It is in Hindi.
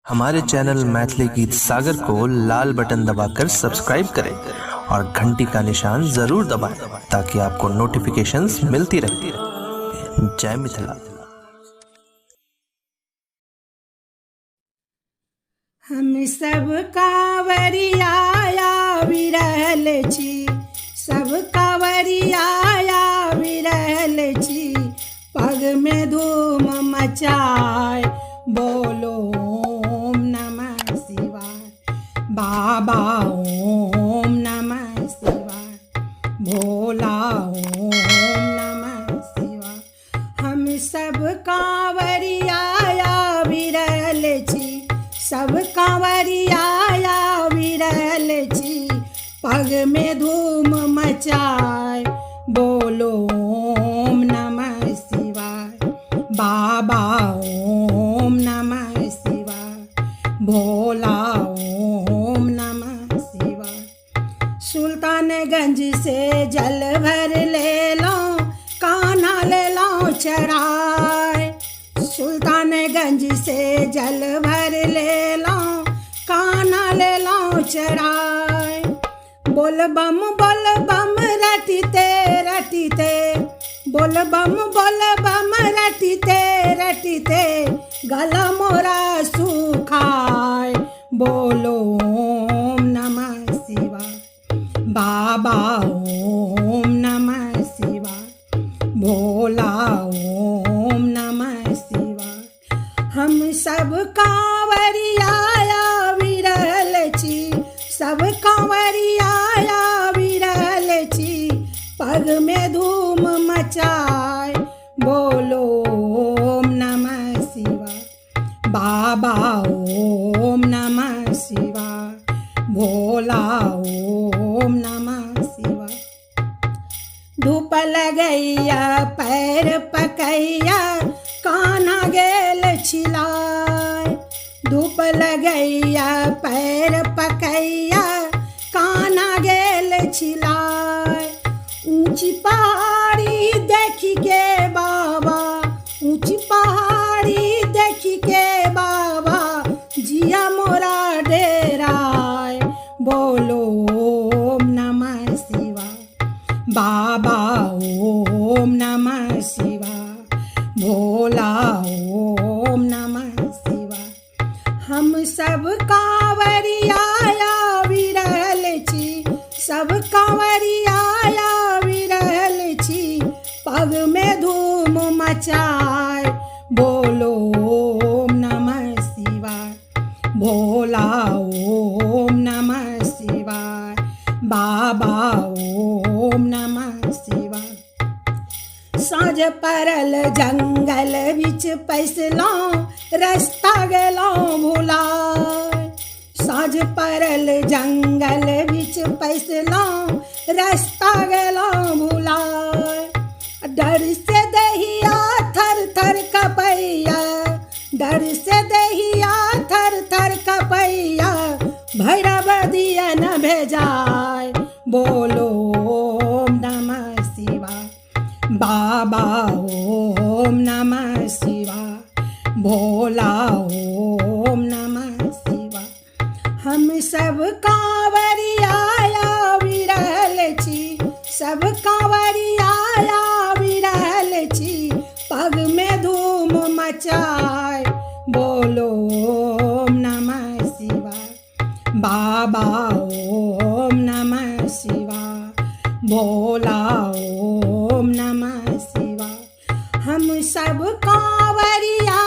हमारे चैनल मैथिली गीत सागर को लाल बटन दबाकर सब्सक्राइब करें और घंटी का निशान जरूर दबाएं ताकि आपको नोटिफिकेशंस मिलती रहे। जय मिथिला। हम सब कांवरिया विरहल छी, सब कांवरिया विरहल छी, पग में धूम मचाए बोलो ओम नमः शिवाय। बाबा ओम नमः शिवाय, भोला ओम नमः शिवाय। हम सब कांवरिया विरहल छी, सब कांवरिया विरहल छी, पग में धूम मचाए बोलो ओम नमः शिवाय। बाबा ओम नमः शिवाय, भोला ओम नमः शिवाय। सुल्तानगंज से जल भर ले लो, कान्हा ले लो चढ़ाए। सुल्तानगंज से जल भर ले लो, कान्हा ले लो चढ़ाए। बोल बम रटते रटते, बोल बम रटते रटते, गला मोरा सुखाए बोलो ओम नमः शिवाय। बाबा ओम नमः शिवाय, भोला ओम नमः शिवाय। हम सब कांवरिया विरहल छी, सब कांवरिया विरहल छी, पग में धूम मचाए बोलो ओम नमः शिवाय। बाबा ओम नमः शिवाय, भोला ओम नमः शिवाय। धूप लगैया पैर पकैया, कान्हा गेल छिलाए। धूप लगैया पैर पकैया, कान्हा गेल छिलाए। ऊंची पहाड़ी देखी के बाबा, ऊंची पहाड़ी देखी के बाबा, जिया मोरा डेराए बोलो ओम नमः शिवाय। बाबा ओम नमः शिवाय, भोला ओम नमः शिवाय। हम सब कांवरिया विरहल छी, सब कांवरिया विरहल छी, पग में धूम मचाए बोलो ओम नमः शिवाय। भोला ओम नमः शिवाय, बाबा ओम नमः शिवाय। साँझ परल जंगल बिच पैसलो, रास्ता गेलो भुलाए। साँझ परल जंगल बिच पैसलो, रास्ता गेलो भुलाए। डर से दहिया थर थर कपैया, डर से दहिया थर थर कपैया, भैरव दिया न भेजाए बोलो ओम नमः शिवाय। बाबा ओम नमः शिवाय, भोला ओम नमः शिवाय। हम सब कांवरिया विरहल छी, सब कांवरिया विरहल छी, पग में धूम मचाए बोलो ओम नमः शिवाय। बाबा ओम नमः शिवाय, भोला ओम नमः शिवाय। हम सब कांवरिया